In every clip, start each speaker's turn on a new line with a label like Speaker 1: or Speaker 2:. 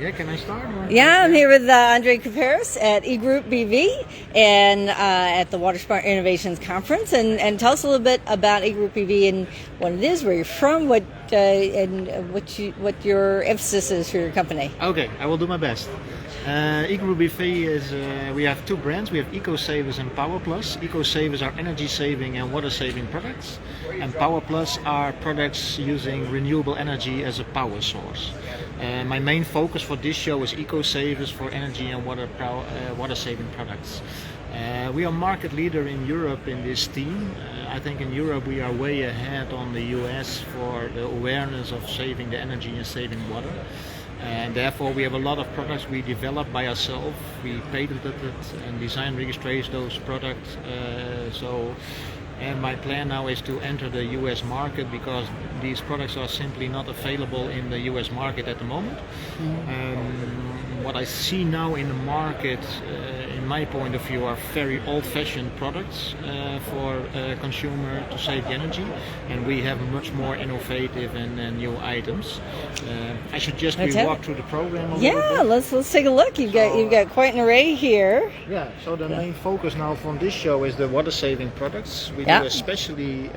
Speaker 1: Yeah, can I start? Or?
Speaker 2: Yeah, I'm here with Andre Kuperus at eGroup BV and at the WaterSmart Innovations Conference. And tell us a little bit about eGroup BV and what it is, where you're from, what your emphasis is for your company.
Speaker 1: Okay, I will do my best. eGroup BV is, we have two brands. We have EcoSavers and PowerPlus. EcoSavers are energy saving and water saving products, and PowerPlus are products using renewable energy as a power source. My main focus for this show is EcoSavers for energy and water saving products. We are market leader in Europe in this theme. I think in Europe we are way ahead on the US for the awareness of saving the energy and saving water. And therefore we have a lot of products we develop by ourselves. We patented it and design register those products. And my plan now is to enter the US market, because these products are simply not available in the US market at the moment. What I see now in the market, in my point of view, are very old-fashioned products for consumer to save energy, and we have much more innovative and new items. I should just walk through the program a little bit.
Speaker 2: Let's take a look. You've got quite an array here.
Speaker 1: Yeah. So the main focus now from this show is the water-saving products. We do especially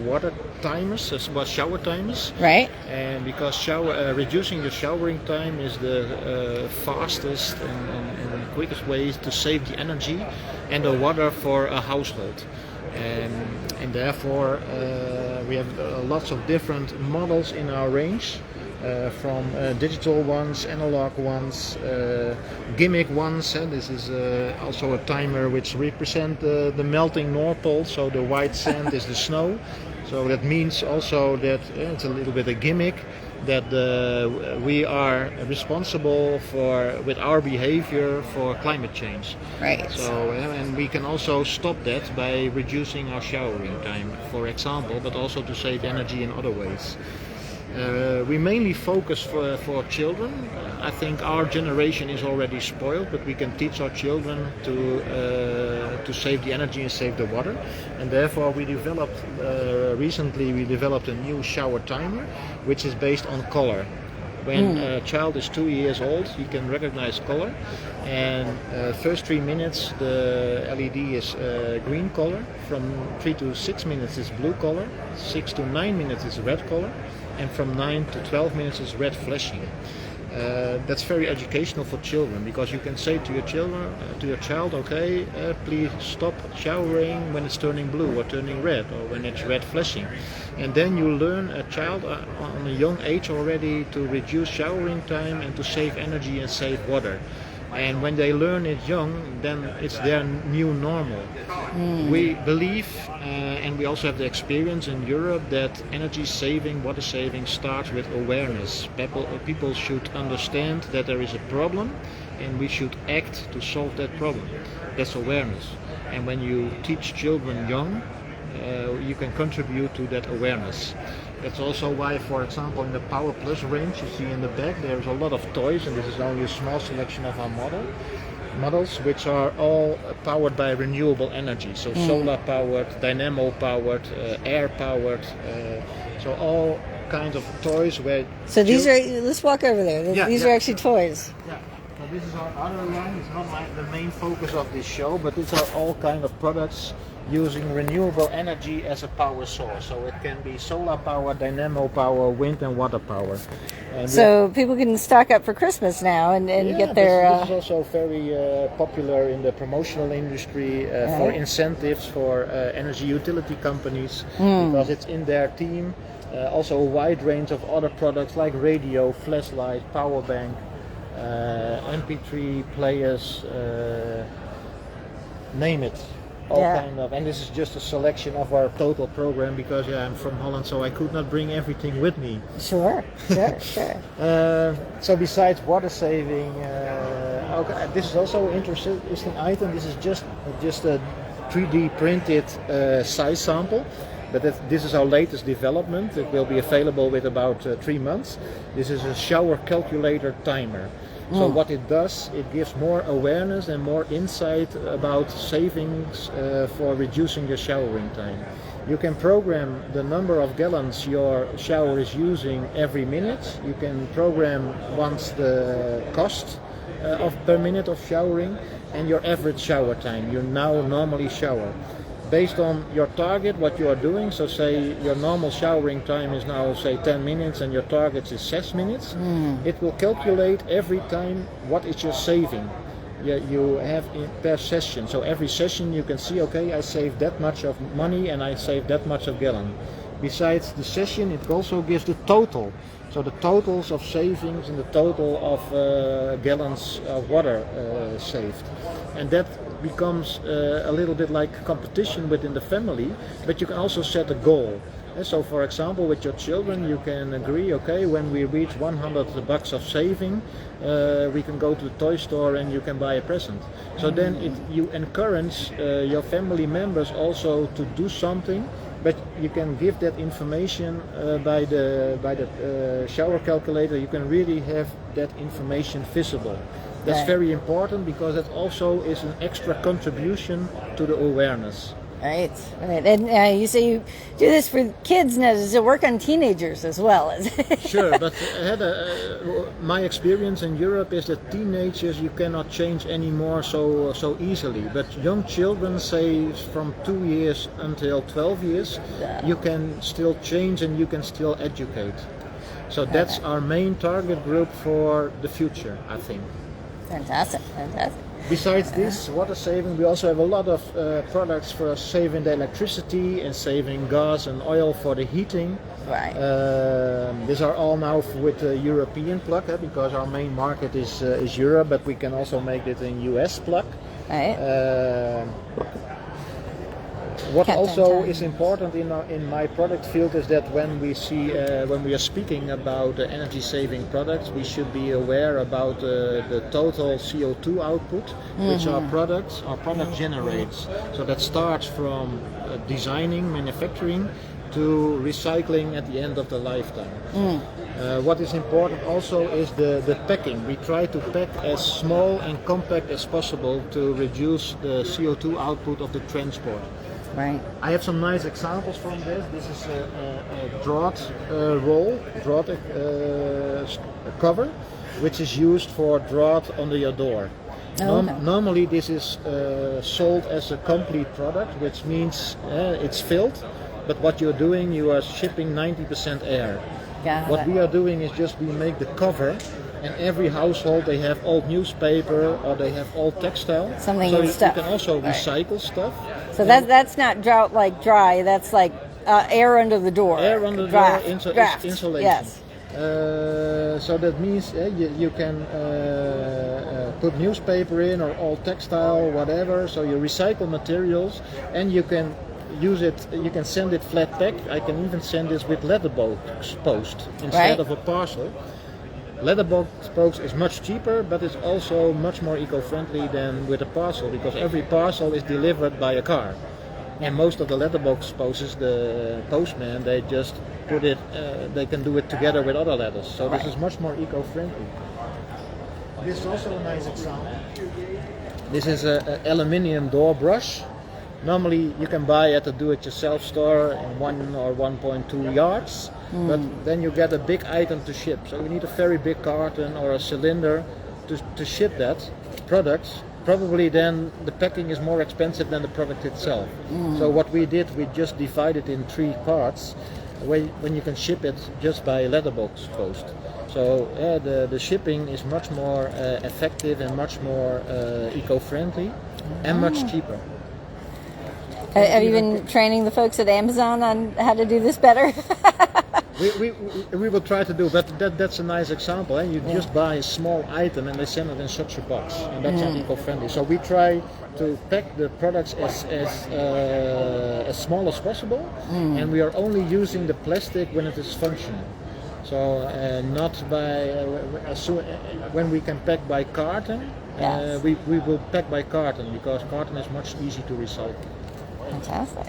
Speaker 1: water timers, as well as shower timers.
Speaker 2: Right.
Speaker 1: And because reducing your showering time is the fastest and quickest ways to save the energy and the water for a household. And therefore we have lots of different models in our range, from digital ones, analog ones, gimmick ones. This is also a timer which represents the melting North Pole, so the white sand is the snow. So that means also that it's a little bit a gimmick, that we are responsible for, with our behavior, for climate change.
Speaker 2: Right.
Speaker 1: So and we can also stop that by reducing our showering time, for example, but also to save energy in other ways. We mainly focus for children. I think our generation is already spoiled, but we can teach our children to save the energy and save the water. And therefore we developed, recently we developed a new shower timer, which is based on color. When a child is 2 years old, he can recognize color, and first 3 minutes the LED is green color, from 3 to 6 minutes is blue color, 6 to 9 minutes is red color, and from 9 to 12 minutes is red flashing. That's very educational for children, because you can say to your child, okay, please stop showering when it's turning blue or turning red, or when it's red flashing. And then you learn a child on a young age already to reduce showering time and to save energy and save water. And when they learn it young, then it's their new normal. We believe, and we also have the experience in Europe, that energy saving, water saving starts with awareness. People should understand that there is a problem, and we should act to solve that problem. That's awareness. And when you teach children young, you can contribute to that awareness. That's also why, for example, in the PowerPlus range, you see in the back there's a lot of toys, and this is only a small selection of our models, which are all powered by renewable energy. So solar powered, dynamo powered, air powered. So all kinds of toys where.
Speaker 2: So these are. Let's walk over there. These are actually toys.
Speaker 1: Yeah. So this is our other line. It's not the main focus of this show, but these are all kind of products using renewable energy as a power source. So it can be solar power, dynamo power, wind and water power. And
Speaker 2: so people can stock up for Christmas now and get their...
Speaker 1: This is also very popular in the promotional industry, for incentives for energy utility companies, because it's in their team. Also a wide range of other products like radio, flashlight, power bank, MP3 players, name it. Kind of, and this is just a selection of our total program, because I'm from Holland, so I could not bring everything with me.
Speaker 2: Sure.
Speaker 1: So besides water saving, this is also an interesting item. This is just a 3D printed size sample. but this is our latest development. It will be available with about 3 months. This is a shower calculator timer. So what it does, it gives more awareness and more insight about savings for reducing your showering time. You can program the number of gallons your shower is using every minute. You can program once the cost per minute of showering and your average shower time. You now normally shower. Based on your target, what you are doing, so say your normal showering time is now say 10 minutes and your target is 6 minutes, it will calculate every time what is your saving. You have per session, so every session you can see, okay, I saved that much of money and I saved that much of gallon. Besides the session, it also gives the total. So the totals of savings and the total of gallons of water saved. And that becomes a little bit like competition within the family, but you can also set a goal. And so for example, with your children, you can agree, okay, when we reach $100 of saving, we can go to the toy store and you can buy a present. So then you encourage your family members also to do something, but you can give that information by the shower calculator. You can really have that information visible. That's very important because that also is an extra contribution to the awareness.
Speaker 2: Right. And you say you do this for kids now. Does it work on teenagers as well?
Speaker 1: Sure, but my experience in Europe is that teenagers you cannot change anymore so easily. But young children, say from 2 years until 12 years, you can still change and you can still educate. So that's our main target group for the future, I think.
Speaker 2: Fantastic.
Speaker 1: Besides this water saving, we also have a lot of products for saving the electricity and saving gas and oil for the heating.
Speaker 2: Right.
Speaker 1: These are all now with the European plug, because our main market is Europe, but we can also make it in US plug.
Speaker 2: Right.
Speaker 1: What also is important in my product field is that when we are speaking about energy saving products, we should be aware about the total CO2 output which our product generates. So that starts from designing, manufacturing to recycling at the end of the lifetime. What is important also is the packing. We try to pack as small and compact as possible to reduce the CO2 output of the transport.
Speaker 2: Right.
Speaker 1: I have some nice examples from this. This is a draught cover, which is used for draught under your door. Normally this is sold as a complete product, which means it's filled, but what you're doing, you are shipping 90% air. What we are doing is just we make the cover, and every household they have old newspaper or they have old textile.
Speaker 2: Something
Speaker 1: so
Speaker 2: stuff.
Speaker 1: You can also recycle stuff.
Speaker 2: So that's not drought like dry. That's like air under the door.
Speaker 1: Air under the door, insulation.
Speaker 2: Yes.
Speaker 1: So that means you can put newspaper in or old textile, whatever. So you recycle materials, and you can use it. You can send it flat pack. I can even send this with letterbox post instead of a parcel. Letterbox post is much cheaper, but it's also much more eco-friendly than with a parcel, because every parcel is delivered by a car. And most of the letterbox posts, the postman, they just put it, they can do it together with other letters. So this is much more eco-friendly. This is also a nice example. This is an aluminium door brush. Normally you can buy at a do-it-yourself store in 1 or 1.2 yards. But then you get a big item to ship, so you need a very big carton or a cylinder to ship that product. Probably then the packing is more expensive than the product itself. So what we did, we just divided in 3 parts when you can ship it just by letterbox post. So the shipping is much more effective and much more eco-friendly and much cheaper.
Speaker 2: Have you been training the folks at Amazon on how to do this better?
Speaker 1: We will try to do, but that's a nice example. You just buy a small item and they send it in such a box, and that's not eco-friendly. So we try to pack the products as small as possible, and we are only using the plastic when it is functional. So not by when we can pack by carton. We will pack by carton because carton is much easier to recycle.
Speaker 2: Fantastic.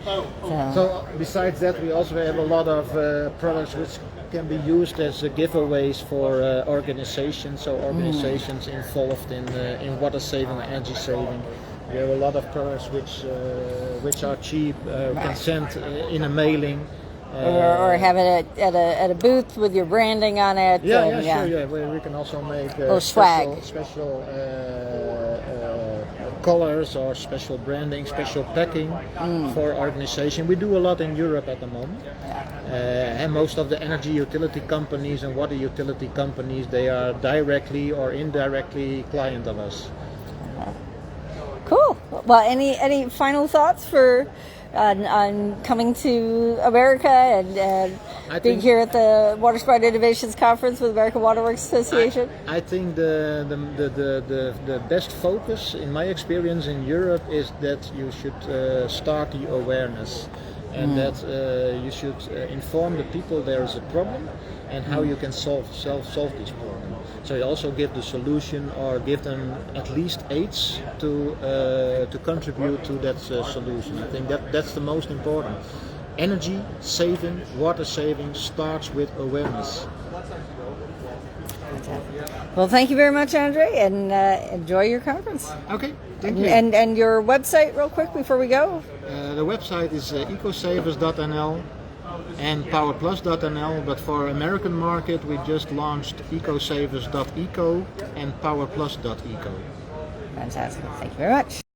Speaker 1: So besides that, we also have a lot of products which can be used as giveaways for organizations. So organizations involved in water saving, energy saving. We have a lot of products which are cheap, can send in a mailing.
Speaker 2: Or have it at a booth with your branding on it.
Speaker 1: Sure. Yeah, we can also make special colors or special branding, special packing for organization. We do a lot in Europe at the moment. And most of the energy utility companies and water utility companies, they are directly or indirectly client of us.
Speaker 2: Cool. Well, any final thoughts for on coming to America and being here at the WaterSmart Innovations Conference with American Water Works Association?
Speaker 1: I think the best focus, in my experience in Europe, is that you should start the awareness, and that you should inform the people there is a problem and how you can solve this problem. So you also give the solution or give them at least aids to contribute to that solution. I think that's the most important. Energy saving, water saving starts with awareness.
Speaker 2: Well, thank you very much, Andre, and enjoy your conference.
Speaker 1: Okay, thank you.
Speaker 2: And your website, real quick, before we go?
Speaker 1: The website is ecosavers.nl and powerplus.nl, but for American market we just launched ecosavers.eco and powerplus.eco.
Speaker 2: Fantastic. Thank you very much.